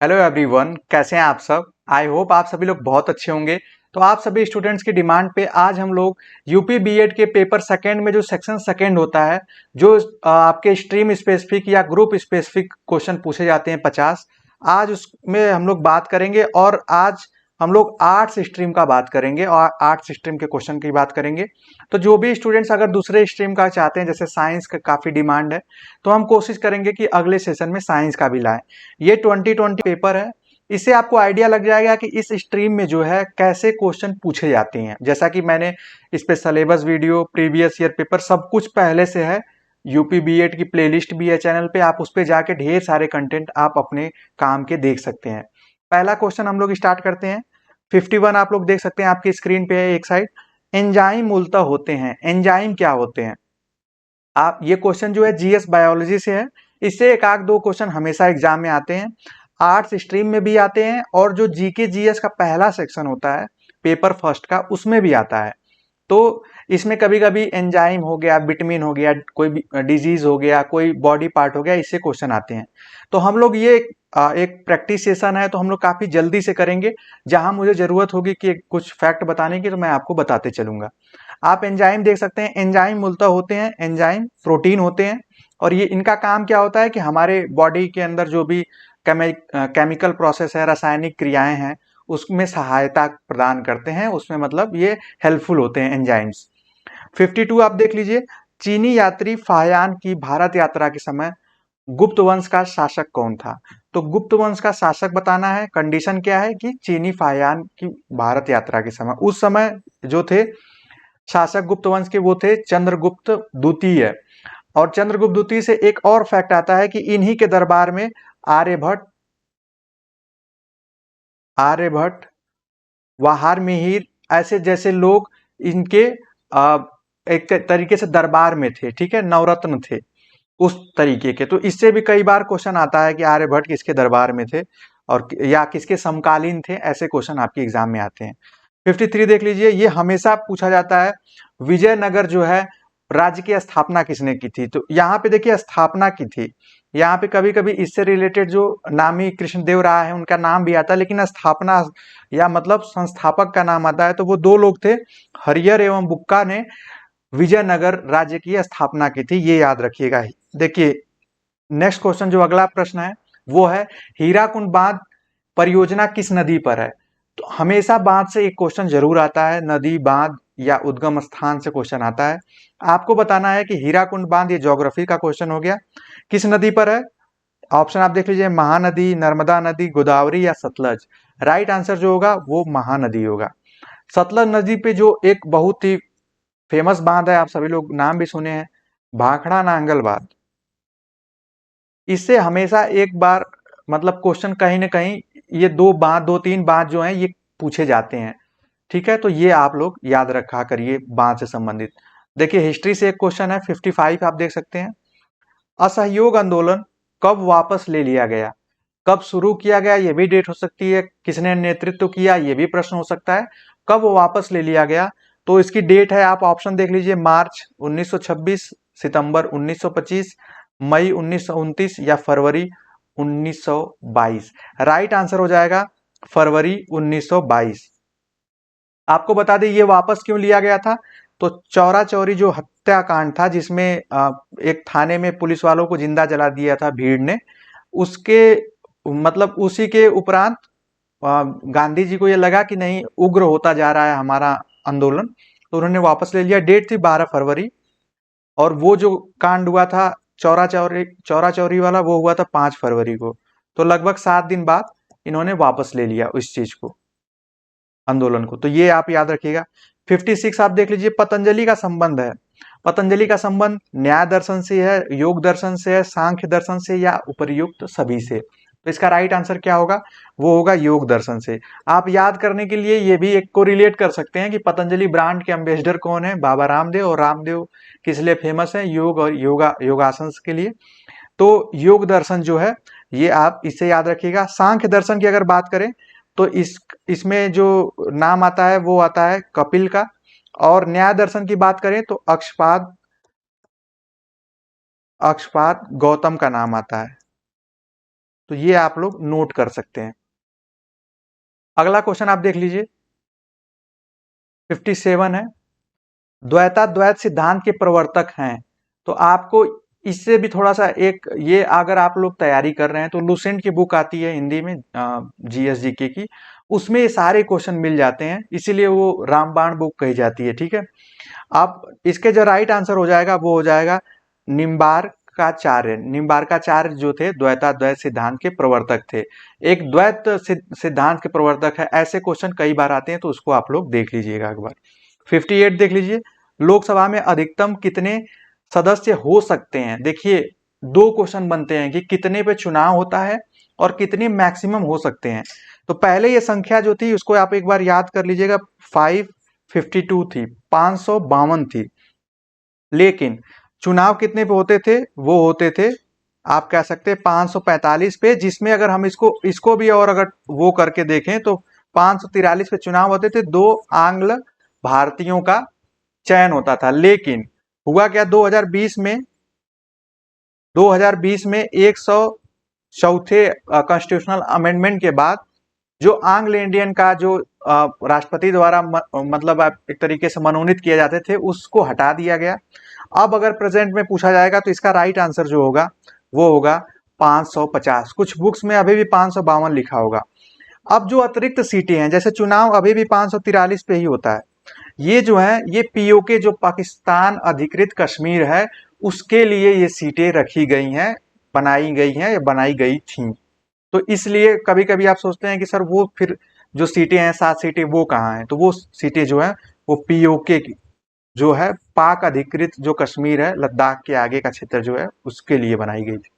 Hello everyone, कैसे हैं आप सब। आई होप आप सभी लोग बहुत अच्छे होंगे। तो आप सभी स्टूडेंट्स की डिमांड पे आज हम लोग यूपी बीएड के पेपर सेकंड में जो सेक्शन सेकंड होता है, जो आपके स्ट्रीम स्पेसिफिक या ग्रुप स्पेसिफिक क्वेश्चन पूछे जाते हैं 50, आज उसमें हम लोग बात करेंगे। और आज हम लोग आर्ट्स स्ट्रीम का बात करेंगे और आर्ट्स स्ट्रीम के क्वेश्चन की बात करेंगे। तो जो भी स्टूडेंट्स अगर दूसरे स्ट्रीम का चाहते हैं, जैसे साइंस का काफ़ी डिमांड है, तो हम कोशिश करेंगे कि अगले सेशन में साइंस का भी लाएं। ये 2020 पेपर है। इससे आपको आइडिया लग जाएगा कि इस स्ट्रीम में जो है कैसे क्वेश्चन पूछे जाते हैं। जैसा कि मैंने इस पे syllabus video, previous year paper सब कुछ पहले से है। यूपी बीएड की प्लेलिस्ट भी है चैनल पे, आप उस पे जाके ढेर सारे कंटेंट आप अपने काम के देख सकते हैं। पहला क्वेश्चन हम लोग स्टार्ट करते हैं। 51 आप लोग देख सकते हैं, आपकी स्क्रीन पे है एक साइड। एंजाइम मूलतः होते हैं, एंजाइम क्या होते हैं। आप ये क्वेश्चन जो है जीएस बायोलॉजी से है। इससे एक आध दो क्वेश्चन हमेशा एग्जाम में आते हैं, आर्ट्स स्ट्रीम में भी आते हैं, और जो जीके जीएस का पहला सेक्शन होता है पेपर फर्स्ट का, उसमें भी आता है। तो इसमें कभी कभी एंजाइम हो गया, विटामिन हो गया, कोई भी डिजीज हो गया, कोई बॉडी पार्ट हो गया, इससे क्वेश्चन आते हैं। तो हम लोग ये एक प्रैक्टिस सेशन है, तो हम लोग काफी जल्दी से करेंगे। जहां मुझे जरूरत होगी कि कुछ फैक्ट बताने की, तो मैं आपको बताते चलूंगा। आप एंजाइम देख सकते हैं। एंजाइम मूलतः होते हैं, एंजाइम प्रोटीन होते हैं। और ये इनका काम क्या होता है कि हमारे बॉडी के अंदर जो भी केमिकल प्रोसेस है, रासायनिक क्रियाएं हैं, उसमें सहायता प्रदान करते हैं। उसमें मतलब ये हेल्पफुल होते हैं एंजाइम्स। 52 आप देख लीजिए। चीनी यात्री फाहियान की भारत यात्रा के समय गुप्त वंश का शासक कौन था। तो गुप्त वंश का शासक बताना है। कंडीशन क्या है कि चीनी फाहियान की भारत यात्रा के समय, उस समय जो थे शासक गुप्त वंश के, वो थे चंद्रगुप्त द्वितीय। और चंद्रगुप्त द्वितीय से एक और फैक्ट आता है कि इन्हीं के दरबार में आर्यभट्ट, आर्यभट्ट, वाहार मिहिर, ऐसे जैसे लोग इनके एक तरीके से दरबार में थे। ठीक है, नवरत्न थे उस तरीके के। तो इससे भी कई बार क्वेश्चन आता है कि आर्यभट्ट किसके दरबार में थे और या किसके समकालीन थे। ऐसे क्वेश्चन आपके एग्जाम में आते हैं। 53 देख लीजिए। ये हमेशा पूछा जाता है, विजयनगर जो है राज्य की स्थापना किसने की थी। तो यहाँ पे देखिए स्थापना की थी। यहाँ पे कभी कभी इससे रिलेटेड जो नामी कृष्णदेव राय है उनका नाम भी आता है, लेकिन स्थापना या मतलब संस्थापक का नाम आता है, तो वो दो लोग थे, हरिहर एवं बुक्का ने विजयनगर राज्य की स्थापना की थी। ये याद रखिएगा। देखिए नेक्स्ट क्वेश्चन जो अगला प्रश्न है वो है, हीराकुंड बांध परियोजना किस नदी पर है। तो हमेशा बांध से एक क्वेश्चन जरूर आता है, नदी, बांध या उद्गम स्थान से क्वेश्चन आता है। आपको बताना है कि हीराकुंड बांध, ये ज्योग्राफी का क्वेश्चन हो गया, किस नदी पर है। ऑप्शन आप देख लीजिए, महानदी, नर्मदा नदी, गोदावरी या सतलज। राइट आंसर जो होगा वो महानदी होगा। सतलज नदी पे जो एक बहुत ही फेमस बांध है, आप सभी लोग नाम भी सुने हैं, भाखड़ा नांगल बांध। इससे हमेशा एक बार मतलब क्वेश्चन कहीं ना कहीं, ये दो बांध, दो तीन बांध जो हैं ये पूछे जाते हैं। ठीक है, तो ये आप लोग याद रखा करिए बांध से संबंधित। देखिए हिस्ट्री से एक क्वेश्चन है, 55 आप देख सकते हैं। असहयोग आंदोलन कब वापस ले लिया गया। कब शुरू किया गया, ये भी डेट हो सकती है। किसने नेतृत्व किया, ये भी प्रश्न हो सकता है। कब वापस ले लिया गया, तो इसकी डेट है, आप ऑप्शन देख लीजिए, मार्च 1926, सितंबर 1925, मई 1929 या फरवरी 1922। राइट आंसर हो जाएगा फरवरी 1922। आपको बता दें ये वापस क्यों लिया गया था। तो चौरा चौरी जो हत्याकांड था, जिसमें एक थाने में पुलिस वालों को जिंदा जला दिया था भीड़ ने, उसके मतलब उसी के उपरांत गांधी जी को ये लगा कि नहीं, उग्र होता जा रहा है हमारा आंदोलन, तो उन्होंने वापस ले लिया। डेट थी 12 फरवरी। और वो जो कांड हुआ था चौरा चौरी वाला, वो हुआ था 5 फरवरी को। तो लगभग 7 दिन बाद इन्होंने वापस ले लिया उस चीज को, आंदोलन को। तो ये आप याद रखिएगा। 56 आप देख लीजिए। पतंजलि का संबंध है, पतंजलि का संबंध न्याय दर्शन से है, योग दर्शन से है, सांख्य दर्शन से, या उपर्युक्त सभी से। तो इसका राइट आंसर क्या होगा, वो होगा योग दर्शन से। आप याद करने के लिए ये भी एक को रिलेट कर सकते हैं कि पतंजलि ब्रांड के एम्बेसडर कौन है, बाबा रामदेव। और रामदेव किस लिए फेमस है, योग और योगासन के लिए। तो योग दर्शन जो है ये आप इसे याद रखिएगा। सांख्य दर्शन की अगर बात करें तो इसमें जो नाम आता है वो आता है कपिल का। और न्याय दर्शन की बात करें तो अक्षपाद, अक्षपाद गौतम का नाम आता है। तो ये आप लोग नोट कर सकते हैं। अगला क्वेश्चन आप देख लीजिए, 57 है, द्वैताद्वैत सिद्धांत के प्रवर्तक हैं। तो आपको इससे भी थोड़ा सा एक, ये अगर आप लोग तैयारी कर रहे हैं तो लुसेंट की बुक आती है हिंदी में जीएसजीके की, उसमें ये सारे क्वेश्चन मिल जाते हैं, इसीलिए वो रामबाण बुक कही जाती है। ठीक है, आप इसके जो राइट आंसर हो जाएगा वो हो जाएगा निम्बार्काचार्य। निम्बार्काचार्य जो थे द्वैताद्वैत सिद्धांत के प्रवर्तक थे, एक द्वैत सिद्धांत के प्रवर्तक है। ऐसे क्वेश्चन कई बार आते हैं तो उसको आप लोग देख लीजिएगा एक बार। 58 देख लीजिए, लोकसभा में अधिकतम कितने सदस्य हो सकते हैं। देखिए दो क्वेश्चन बनते हैं कि कितने पे चुनाव होता है और कितने मैक्सिमम हो सकते हैं। तो पहले ये संख्या जो थी उसको आप एक बार याद कर लीजिएगा, 552 थी, 552 थी। लेकिन चुनाव कितने पे होते थे, वो होते थे आप कह सकते हैं 545 पे, जिसमें अगर हम इसको भी और अगर वो करके देखें तो 543 पे चुनाव होते थे, 2 आंग्ल भारतीयों का चयन होता था। लेकिन हुआ क्या, 2020 में 104 कॉन्स्टिट्यूशनल अमेंडमेंट के बाद जो आंग्ल इंडियन का जो राष्ट्रपति द्वारा मतलब आप एक तरीके से मनोनीत किए जाते थे उसको हटा दिया गया। अब अगर प्रेजेंट में पूछा जाएगा तो इसका राइट आंसर जो होगा वो होगा 550। कुछ बुक्स में अभी भी 552 लिखा होगा। अब जो अतिरिक्त सीटें हैं, जैसे चुनाव अभी भी 543 पे ही होता है, ये जो है ये पीओके जो पाकिस्तान अधिकृत कश्मीर है उसके लिए ये सीटें रखी गई हैं, बनाई गई हैं या बनाई गई थी। तो इसलिए कभी कभी आप सोचते हैं कि सर वो फिर जो सीटें हैं 7 सीटें वो कहाँ हैं, तो वो सीटें जो है वो पीओके की जो है पाक अधिकृत जो कश्मीर है लद्दाख के आगे का क्षेत्र जो है उसके लिए बनाई गई थी।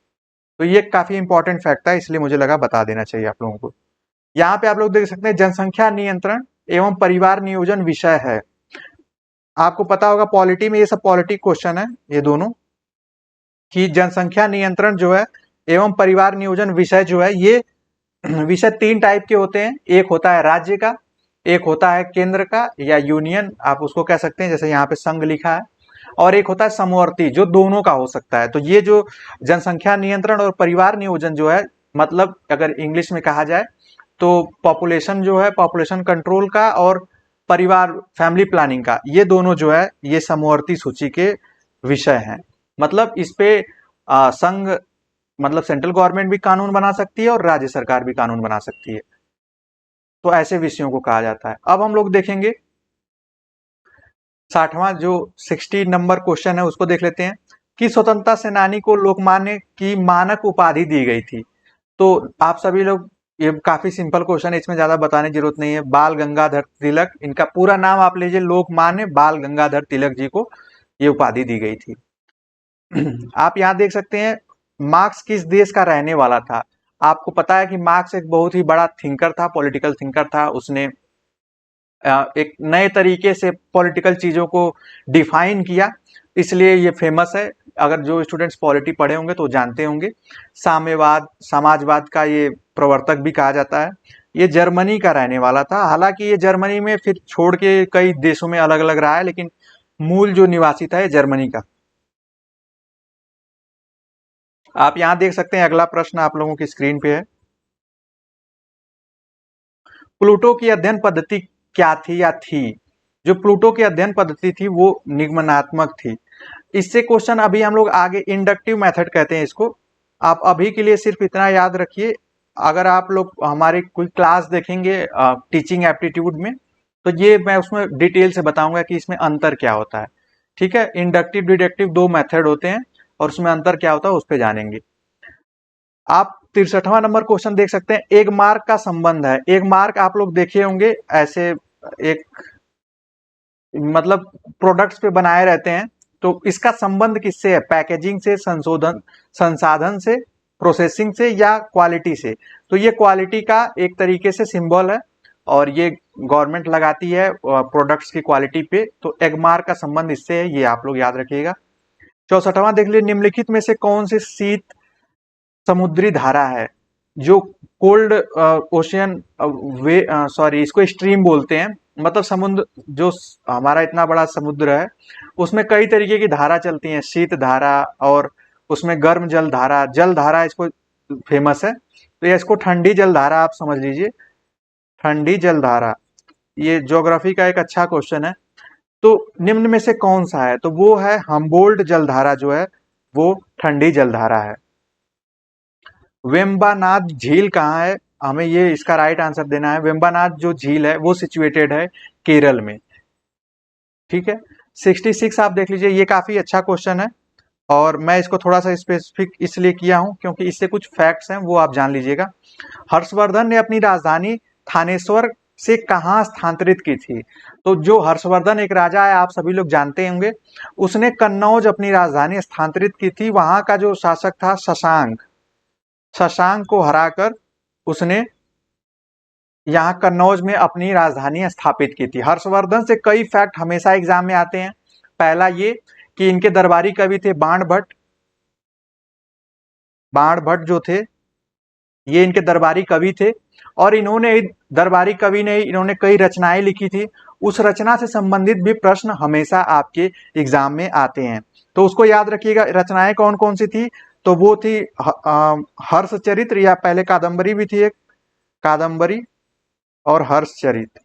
तो ये काफी इंपॉर्टेंट फैक्ट है, इसलिए मुझे लगा बता देना चाहिए आप लोगों को। यहाँ पे आप लोग देख सकते हैं जनसंख्या नियंत्रण एवं परिवार नियोजन विषय है। आपको पता होगा पॉलिटी में ये सब पॉलिटी क्वेश्चन है ये दोनों, कि जनसंख्या नियंत्रण जो है एवं परिवार नियोजन विषय जो है ये विषय 3 टाइप के होते हैं। एक होता है राज्य का, एक होता है केंद्र का या यूनियन आप उसको कह सकते हैं, जैसे यहाँ पे संघ लिखा है, और एक होता है समवर्ती जो दोनों का हो सकता है। तो ये जो जनसंख्या नियंत्रण और परिवार नियोजन जो है, मतलब अगर इंग्लिश में कहा जाए तो पॉपुलेशन जो है पॉपुलेशन कंट्रोल का और परिवार फैमिली प्लानिंग का, ये दोनों जो है ये समवर्ती सूची के विषय हैं। मतलब इस पे संघ मतलब सेंट्रल गवर्नमेंट भी कानून बना सकती है और राज्य सरकार भी कानून बना सकती है, तो ऐसे विषयों को कहा जाता है। अब हम लोग देखेंगे 60वां जो 60 नंबर क्वेश्चन है उसको देख लेते हैं कि स्वतंत्रता सेनानी को लोकमान्य की मानक उपाधि दी गई थी। तो आप सभी लोग, ये काफी सिंपल क्वेश्चन है, इसमें ज्यादा बताने की जरूरत नहीं है। बाल गंगाधर तिलक, इनका पूरा नाम आप लीजिए, लोकमान्य बाल गंगाधर तिलक जी को ये उपाधि दी गई थी। आप यहाँ देख सकते हैं मार्क्स किस देश का रहने वाला था। आपको पता है कि मार्क्स एक बहुत ही बड़ा थिंकर था, पॉलिटिकल थिंकर था। उसने एक नए तरीके से पॉलिटिकल चीजों को डिफाइन किया, इसलिए ये फेमस है। अगर जो स्टूडेंट्स पॉलिटी पढ़े होंगे तो जानते होंगे। साम्यवाद समाजवाद का ये प्रवर्तक भी कहा जाता है। ये जर्मनी का रहने वाला था, हालांकि ये जर्मनी में फिर छोड़ के कई देशों में अलग अलग रहा है, लेकिन मूल जो निवासी था ये जर्मनी का। आप यहां देख सकते हैं अगला प्रश्न आप लोगों की स्क्रीन पे है, प्लूटो की अध्ययन पद्धति क्या थी या थी। जो प्लूटो की अध्ययन पद्धति थी वो निगमनात्मक थी। इससे क्वेश्चन अभी हम लोग आगे इंडक्टिव मेथड कहते हैं इसको। आप अभी के लिए सिर्फ इतना याद रखिए, अगर आप लोग हमारी कोई क्लास देखेंगे टीचिंग एप्टीट्यूड में तो ये मैं उसमें डिटेल से बताऊंगा कि इसमें अंतर क्या होता है। ठीक है, इंडक्टिव डिडक्टिव 2 मेथड होते हैं और उसमें अंतर क्या होता है उस पर जानेंगे। आप 63वां नंबर क्वेश्चन देख सकते हैं, एक मार्क का संबंध है। एक मार्क आप लोग देखे होंगे ऐसे एक मतलब प्रोडक्ट्स पे बनाए रहते हैं, तो इसका संबंध किससे है, पैकेजिंग से, संसाधन से, प्रोसेसिंग से या क्वालिटी से। तो ये क्वालिटी का एक तरीके से सिंबल है और ये गवर्नमेंट लगाती है प्रोडक्ट्स की क्वालिटी पे, तो एगमार्क का संबंध इससे है, ये आप लोग याद रखिएगा। 64वां देख लीजिए, निम्नलिखित में से कौन सी शीत समुद्री धारा है जो कोल्ड ओशियन वे सॉरी इसको स्ट्रीम बोलते हैं, मतलब समुद्र जो हमारा इतना बड़ा समुद्र है उसमें कई तरीके की धारा चलती हैं, शीत धारा और उसमें गर्म जल धारा, इसको फेमस है। तो ये इसको ठंडी जलधारा आप समझ लीजिए, ठंडी जलधारा। ये ज्योग्राफी का एक अच्छा क्वेश्चन है। तो निम्न में से कौन सा है, तो वो है हम्बोल्ट जलधारा जो है वो ठंडी जलधारा है। वेम्बानाद झील कहाँ है, हमें ये इसका राइट आंसर देना है। वेम्बानाद जो झील है वो सिचुएटेड है केरल में। ठीक है, 66 आप देख लीजिए, ये काफी अच्छा क्वेश्चन है और मैं इसको थोड़ा सा स्पेसिफिक इसलिए किया हूं क्योंकि इससे कुछ फैक्ट्स हैं वो आप जान लीजिएगा। हर्षवर्धन ने अपनी राजधानी थानेश्वर से कहाँ स्थानांतरित की थी, तो जो हर्षवर्धन एक राजा है आप सभी लोग जानते होंगे, उसने कन्नौज अपनी राजधानी स्थानांतरित की थी। वहां का जो शासक था शशांक, शशांक को हराकर उसने यहाँ कन्नौज में अपनी राजधानी स्थापित की थी। हर्षवर्धन से कई फैक्ट हमेशा एग्जाम में आते हैं। पहला ये कि इनके दरबारी कवि थे बाण भट्ट, बाण भट्ट जो थे ये इनके दरबारी कवि थे और इन्होंने दरबारी कवि ने इन्होंने कई रचनाएं लिखी थी। उस रचना से संबंधित भी प्रश्न हमेशा आपके एग्जाम में आते हैं, तो उसको याद रखिएगा। रचनाएं कौन कौन सी थी, तो वो थी हर्षचरित्र, या पहले कादम्बरी भी थी एक, कादम्बरी और हर्षचरित्र।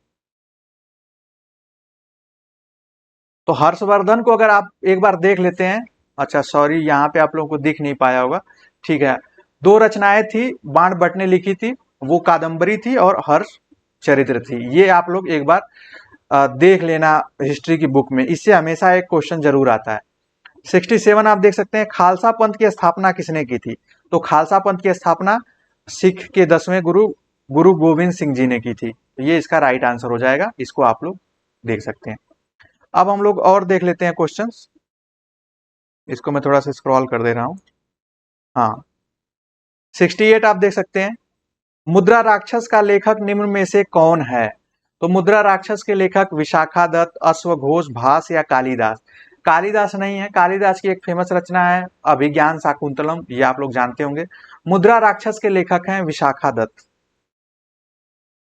तो हर्षवर्धन को अगर आप एक बार देख लेते हैं, अच्छा सॉरी यहाँ पे आप लोगों को दिख नहीं पाया होगा, ठीक है, दो रचनाएं थी बाण भट्ट ने लिखी थी, वो कादम्बरी थी और हर्ष चरित्र थी। ये आप लोग एक बार देख लेना हिस्ट्री की बुक में, इससे हमेशा एक क्वेश्चन जरूर आता है। 67 आप देख सकते हैं, खालसा पंथ की स्थापना किसने की थी, तो खालसा पंथ की स्थापना सिख के 10वें गुरु गुरु गोविंद सिंह जी ने की थी। तो ये इसका राइट आंसर हो जाएगा, इसको आप लोग देख सकते हैं। अब हम लोग और देख लेते हैं क्वेश्चंस, इसको मैं थोड़ा सा स्क्रॉल कर दे रहा हूं। हाँ, 68 आप देख सकते हैं, मुद्रा राक्षस का लेखक निम्न में से कौन है, तो मुद्रा राक्षस के लेखक विशाखा दत्त, अश्वघोष, भास या कालिदास। कालिदास नहीं है, कालिदास की एक फेमस रचना है अभिज्ञान शाकुंतलम, ये आप लोग जानते होंगे। मुद्रा राक्षस के लेखक हैं Vishakhadatta.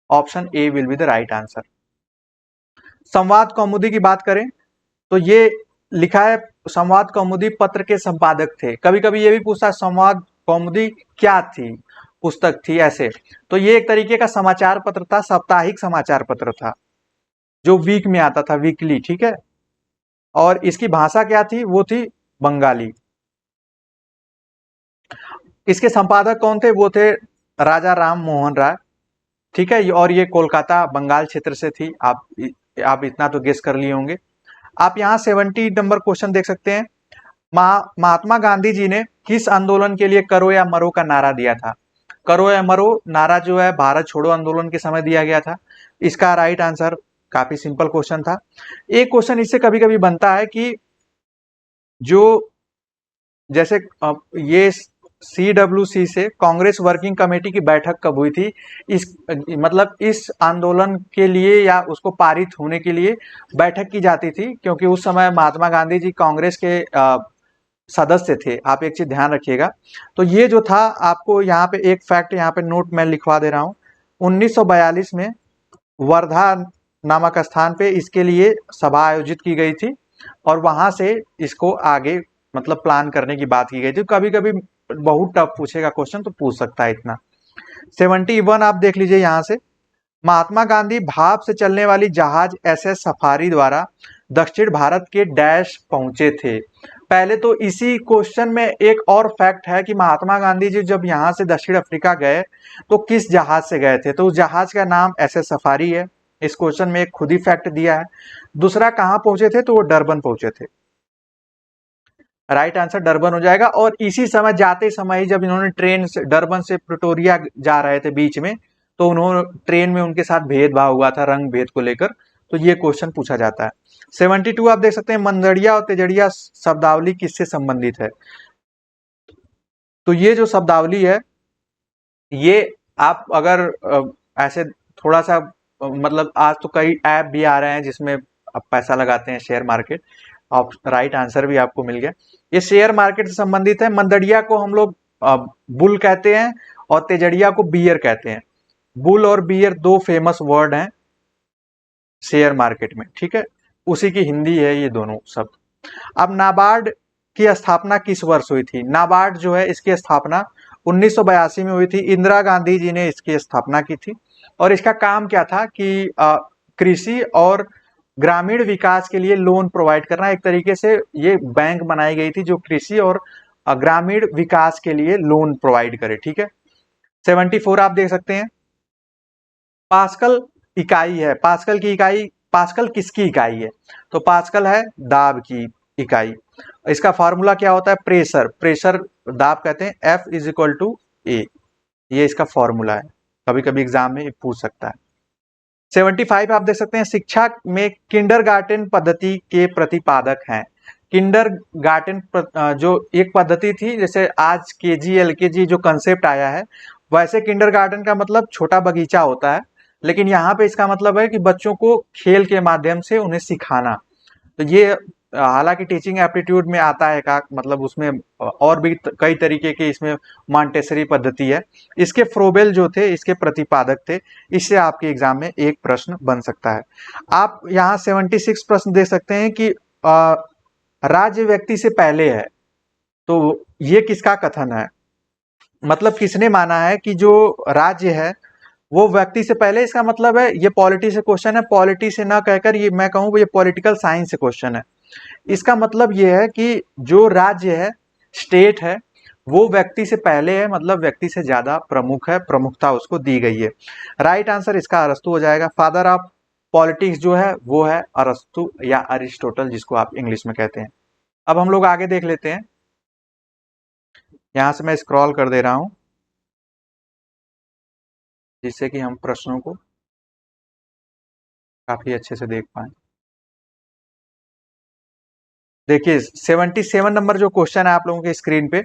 Option A will be the right answer. संवाद कौमुदी की बात करें तो ये लिखा है, संवाद कौमुदी पत्र के संपादक थे। कभी कभी ये भी पूछता है संवाद कौमुदी क्या थी, पुस्तक थी ऐसे, तो ये एक तरीके का समाचार पत्र था, साप्ताहिक समाचार पत्र था जो वीक में आता था, वीकली, ठीक है। और इसकी भाषा क्या थी, वो थी बंगाली। इसके संपादक कौन थे, वो थे राजा राम मोहन राय, ठीक है। और ये कोलकाता बंगाल क्षेत्र से थी। आप इतना तो गेस कर लिए होंगे। आप यहाँ 70 नंबर क्वेश्चन देख सकते हैं, महात्मा गांधी जी ने किस आंदोलन के लिए करो या मरो का नारा दिया था। करो या मरो नारा जो है भारत छोड़ो आंदोलन के समय दिया गया था। इसका राइट आंसर, काफी सिंपल क्वेश्चन था। एक क्वेश्चन इससे कभी कभी बनता है कि जो जैसे ये CWC से कांग्रेस वर्किंग कमेटी की बैठक कब हुई थी, इस मतलब इस आंदोलन के लिए या उसको पारित होने के लिए बैठक की जाती थी, क्योंकि उस समय महात्मा गांधी जी कांग्रेस के सदस्य थे। आप एक चीज ध्यान रखिएगा। तो ये जो था, आपको यहाँ पे एक फैक्ट यहाँ पे नोट मैं लिखवा दे रहा हूँ। 1942 में वर्धा नामक स्थान पे इसके लिए सभा आयोजित की गई थी और वहां से इसको आगे मतलब प्लान करने की बात की गई थी। कभी कभी बहुत टफ पूछेगा क्वेश्चन तो पूछ सकता है इतना। 71 आप देख लीजिए यहाँ से, महात्मा गांधी भाप से चलने वाली जहाज SS सफारी द्वारा दक्षिण भारत के डैश पहुंचे थे। पहले तो इसी क्वेश्चन में एक और फैक्ट है कि महात्मा गांधी जी जब यहाँ से दक्षिण अफ्रीका गए तो किस जहाज से गए थे, तो उस जहाज का नाम SS सफारी है। इस क्वेश्चन में एक खुद ही फैक्ट दिया है। दूसरा कहाँ पहुंचे थे, तो वो डरबन पहुंचे थे। राइट आंसर डरबन हो जाएगा। और इसी समय जाते समय ही जब इन्होंने ट्रेन से डरबन से प्रिटोरिया जा रहे थे बीच में, तो उन्होंने ट्रेन में उनके साथ भेदभाव हुआ था रंग भेद को लेकर, तो ये क्वेश्चन पूछा जाता है। 72 आप देख सकते हैं, मंदड़िया और तेजड़िया शब्दावली किससे संबंधित है, तो ये जो शब्दावली है ये आप अगर ऐसे थोड़ा सा मतलब आज तो कई ऐप भी आ रहे हैं जिसमें आप पैसा लगाते हैं, शेयर मार्केट, आप राइट आंसर भी आपको मिल गया। ये शेयर मार्केट से संबंधित है। मंदड़िया को हम लोग बुल कहते हैं और तेजड़िया को बियर कहते हैं। बुल और बियर दो फेमस वर्ड हैं शेयर मार्केट में, ठीक है, उसी की हिंदी है ये दोनों शब्द। अब नाबार्ड की स्थापना किस वर्ष हुई थी, नाबार्ड जो है इसकी स्थापना 1982 में हुई थी। इंदिरा गांधी जी ने इसकी स्थापना की थी और इसका काम क्या था कि कृषि और ग्रामीण विकास के लिए लोन प्रोवाइड करना। एक तरीके से ये बैंक बनाई गई थी जो कृषि और ग्रामीण विकास के लिए लोन प्रोवाइड करे। ठीक है। 74 आप देख सकते हैं। पास्कल इकाई है। पास्कल की इकाई, पास्कल किसकी इकाई है? तो पास्कल है दाब की इकाई। इसका फॉर्मूला क्या होता है? प्रेशर। प्रेशर दाब कहते हैं, F इज इक्वल टू ए। ये इसका फॉर्मूला है, कभी कभी एग्जाम में पूछ सकता है। 75 आप देख सकते हैं। शिक्षा में किंडरगार्टन पद्धति के प्रतिपादक हैं। किंडरगार्टन जो एक पद्धति थी, जैसे आज केजी एलकेजी जो कंसेप्ट आया है, वैसे किंडरगार्टन का मतलब छोटा बगीचा होता है, लेकिन यहाँ पे इसका मतलब है कि बच्चों को खेल के माध्यम से उन्हें सिखाना। तो ये हालांकि टीचिंग एप्टीट्यूड में आता है का मतलब उसमें और भी कई तरीके के इसमें मॉन्टेसरी पद्धति है। इसके फ्रोबेल जो थे इसके प्रतिपादक थे। इससे आपके एग्जाम में एक प्रश्न बन सकता है। आप यहाँ 76 प्रश्न दे सकते हैं कि राज्य व्यक्ति से पहले है, तो ये किसका कथन है? मतलब किसने माना है कि जो राज्य है वो व्यक्ति से पहले? इसका मतलब है ये पॉलिटी से क्वेश्चन है। पॉलिटी से ना कहकर ये मैं कहूँ ये पॉलिटिकल साइंस से क्वेश्चन है। इसका मतलब ये है कि जो राज्य है, स्टेट है, वो व्यक्ति से पहले है, मतलब व्यक्ति से ज्यादा प्रमुख है, प्रमुखता उसको दी गई है। राइट आंसर इसका अरस्तु हो जाएगा। फादर ऑफ पॉलिटिक्स जो है वो है अरस्तु या अरिस्टोटल, जिसको आप इंग्लिश में कहते हैं। अब हम लोग आगे देख लेते हैं। यहां से मैं स्क्रॉल कर दे रहा हूं जिससे कि हम प्रश्नों को काफी अच्छे से देख पाए। देखिए 77 नंबर जो क्वेश्चन है आप लोगों के स्क्रीन पे,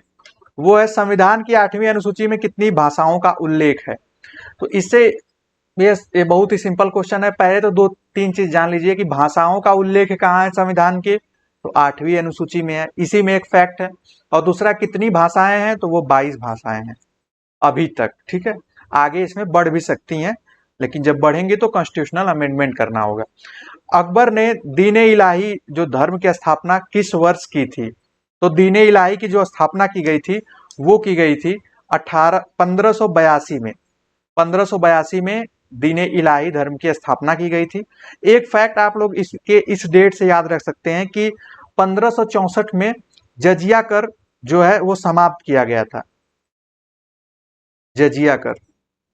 वो है संविधान की 8वीं अनुसूची में कितनी भाषाओं का उल्लेख है? तो इससे ये बहुत ही सिंपल क्वेश्चन है। पहले तो दो तीन चीज जान लीजिए कि भाषाओं का उल्लेख कहाँ है संविधान के, तो 8वीं अनुसूची में है, इसी में एक फैक्ट है। और दूसरा कितनी भाषाएं हैं, तो वो 22 भाषाएं हैं अभी तक। ठीक है, आगे इसमें बढ़ भी सकती हैं, लेकिन जब बढ़ेंगे तो कॉन्स्टिट्यूशनल अमेंडमेंट करना होगा। अकबर ने दीन इलाही जो धर्म की स्थापना किस वर्ष की थी? तो दीन इलाही की जो स्थापना की गई थी वो की गई थी 1582 में। 1582 में दीन इलाही धर्म की स्थापना की गई थी। एक फैक्ट आप लोग इसके इस डेट से याद रख सकते हैं कि 1564 में जजिया कर जो है वो समाप्त किया गया था। जजिया कर,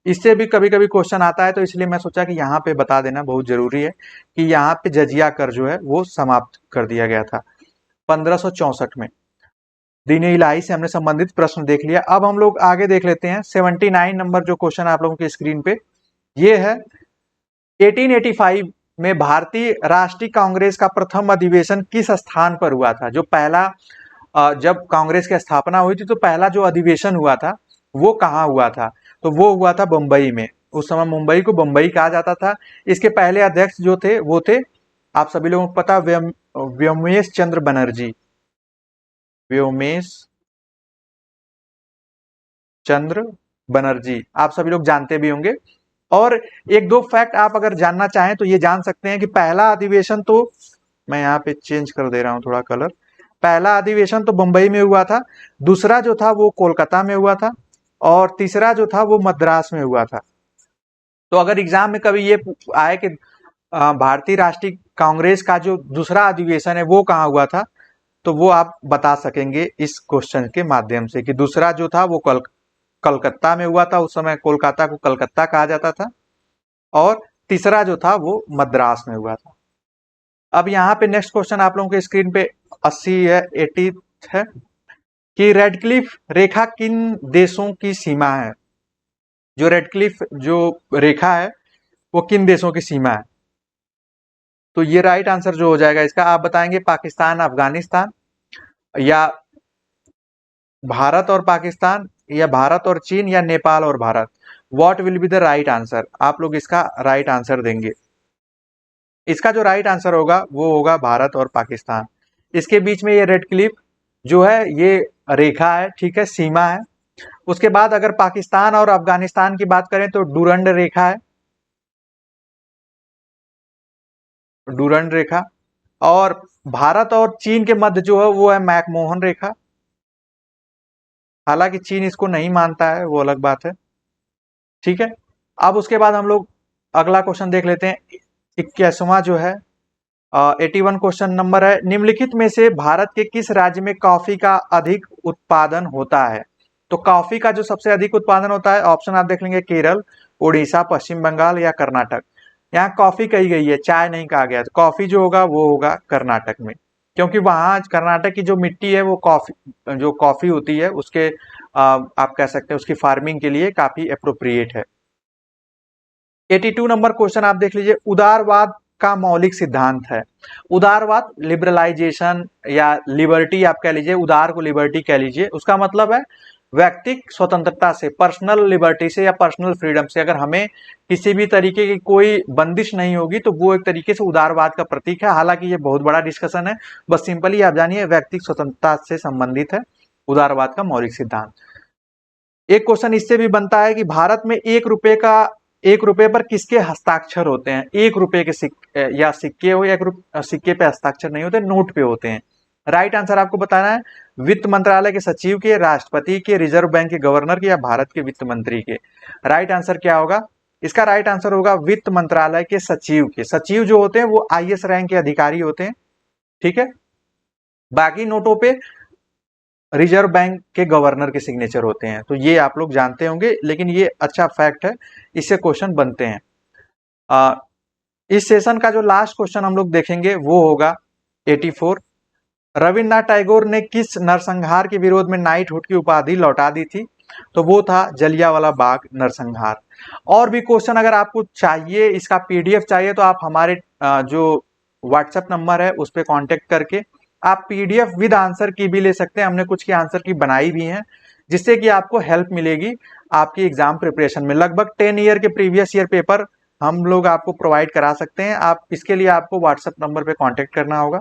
इससे भी कभी कभी क्वेश्चन आता है, तो इसलिए मैं सोचा कि यहाँ पे बता देना बहुत जरूरी है कि यहाँ पे जजिया कर जो है वो समाप्त कर दिया गया था 1564 में। दीन इलाही से हमने संबंधित प्रश्न देख लिया। अब हम लोग आगे देख लेते हैं 79 नंबर जो क्वेश्चन आप लोगों के स्क्रीन पे ये है। 1885 में भारतीय राष्ट्रीय कांग्रेस का प्रथम अधिवेशन किस स्थान पर हुआ था? जो पहला जब कांग्रेस की स्थापना हुई थी तो पहला जो अधिवेशन हुआ था वो कहाँ हुआ था? तो वो हुआ था बंबई में। उस समय मुंबई को बंबई कहा जाता था। इसके पहले अध्यक्ष जो थे वो थे, आप सभी लोगों को पता, व्योमेश चंद्र बनर्जी। व्योमेश चंद्र बनर्जी आप सभी लोग जानते भी होंगे। और एक दो फैक्ट आप अगर जानना चाहें तो ये जान सकते हैं कि पहला अधिवेशन तो, मैं यहाँ पे चेंज कर दे रहा हूँ थोड़ा कलर, पहला अधिवेशन तो बंबई में हुआ था, दूसरा जो था वो कोलकाता में हुआ था, और तीसरा जो था वो मद्रास में हुआ था। तो अगर एग्जाम में कभी ये आए कि भारतीय राष्ट्रीय कांग्रेस का जो दूसरा अधिवेशन है वो कहाँ हुआ था, तो वो आप बता सकेंगे इस क्वेश्चन के माध्यम से कि दूसरा जो था वो कलकत्ता में हुआ था। उस समय कोलकाता को कलकत्ता कहा जाता था, और तीसरा जो था वो मद्रास में हुआ था। अब यहाँ पे नेक्स्ट क्वेश्चन आप लोगों के स्क्रीन पे 80 है, 80 है कि रेडक्लिफ रेखा किन देशों की सीमा है? जो रेडक्लिफ जो रेखा है वो किन देशों की सीमा है? तो ये राइट आंसर जो हो जाएगा इसका, आप बताएंगे पाकिस्तान अफगानिस्तान, या भारत और पाकिस्तान, या भारत और चीन, या नेपाल और Bharat. What will be the right answer? आप लोग इसका राइट आंसर देंगे। इसका जो राइट आंसर होगा वो होगा भारत और पाकिस्तान। इसके बीच में ये रेड क्लिफ जो है ये रेखा है, ठीक है, सीमा है। उसके बाद अगर पाकिस्तान और अफगानिस्तान की बात करें तो डूरंड रेखा है, डूरंड रेखा। और भारत और चीन के मध्य जो है वो है मैकमोहन रेखा। हालांकि चीन इसको नहीं मानता है, वो अलग बात है। ठीक है, अब उसके बाद हम लोग अगला क्वेश्चन देख लेते हैं। 21वां जो है 81 क्वेश्चन नंबर है, निम्नलिखित में से भारत के किस राज्य में कॉफी का अधिक उत्पादन होता है? तो कॉफी का जो सबसे अधिक उत्पादन होता है, ऑप्शन आप देख लेंगे, केरल, उड़ीसा, पश्चिम बंगाल या कर्नाटक। यहाँ कॉफी कही गई है, चाय नहीं कहा गया, तो कॉफी जो होगा वो होगा कर्नाटक में, क्योंकि वहां कर्नाटक की जो मिट्टी है वो कॉफी, जो कॉफी होती है उसके आप कह सकते हैं उसकी फार्मिंग के लिए काफी अप्रोप्रिएट है। 82 नंबर क्वेश्चन आप देख लीजिए, उदारवाद का मौलिक सिद्धांत है। उदारवाद लिबरलाइजेशन या लिबर्टी आप कह लीजिए, उदार को लिबर्टी कह लीजिए, उसका मतलब है व्यक्तिक स्वतंत्रता से, पर्सनल लिबर्टी से या पर्सनल फ्रीडम से, अगर हमें किसी भी तरीके की कोई बंदिश नहीं होगी तो वो एक तरीके से उदारवाद का प्रतीक है। हालांकि ये बहुत बड़ा डिस्कशन है, बस सिंपली आप जानिए व्यक्तिक स्वतंत्रता से संबंधित है उदारवाद का मौलिक सिद्धांत। एक क्वेश्चन इससे भी बनता है कि भारत में 1 रुपए पर किसके हस्ताक्षर होते हैं? 1 रुपए के या सिक्के हो, या सिक्के पे हस्ताक्षर नहीं होते, नोट पे होते हैं। राइट आंसर आपको बताना है, वित्त मंत्रालय के सचिव के, राष्ट्रपति के, रिजर्व बैंक के गवर्नर के या भारत के वित्त मंत्री के। राइट आंसर क्या होगा? इसका राइट आंसर होगा वित्त मंत्रालय के सचिव के। सचिव जो होते हैं वो IAS रैंक के अधिकारी होते हैं। ठीक है, बाकी नोटों पे रिजर्व बैंक के गवर्नर के सिग्नेचर होते हैं, तो ये आप लोग जानते होंगे, लेकिन ये अच्छा फैक्ट है, इससे क्वेश्चन बनते हैं। इस सेशन का जो लास्ट क्वेश्चन हम लोग देखेंगे वो होगा 84। रविन्द्रनाथ टैगोर ने किस नरसंहार के विरोध में नाइटहुड की उपाधि लौटा दी थी? तो वो था जलियांवाला बाग नरसंहार। और भी क्वेश्चन अगर आपको चाहिए, इसका PDF चाहिए, तो आप हमारे जो व्हाट्सएप नंबर है उस पर कॉन्टेक्ट करके आप PDF विद आंसर की भी ले सकते हैं। हमने कुछ की आंसर की बनाई भी हैं, जिससे कि आपको हेल्प मिलेगी आपकी एग्जाम प्रिपरेशन में। लगभग 10 ईयर के प्रीवियस ईयर पेपर हम लोग आपको प्रोवाइड करा सकते हैं। आप इसके लिए आपको व्हाट्सएप नंबर पे कांटेक्ट करना होगा।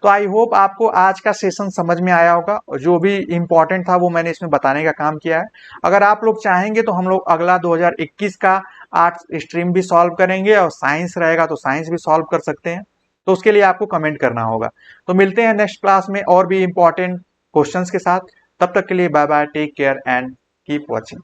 तो आई होप आपको आज का सेशन समझ में आया होगा, और जो भी इंपॉर्टेंट था वो मैंने इसमें बताने का काम किया है। अगर आप लोग चाहेंगे तो हम लोग अगला 2021 का आर्ट्स स्ट्रीम भी सॉल्व करेंगे, और साइंस रहेगा तो साइंस भी सॉल्व कर सकते हैं। तो उसके लिए आपको कमेंट करना होगा। तो मिलते हैं नेक्स्ट क्लास में और भी इंपॉर्टेंट क्वेश्चंस के साथ। तब तक के लिए bye bye, take care and keep watching.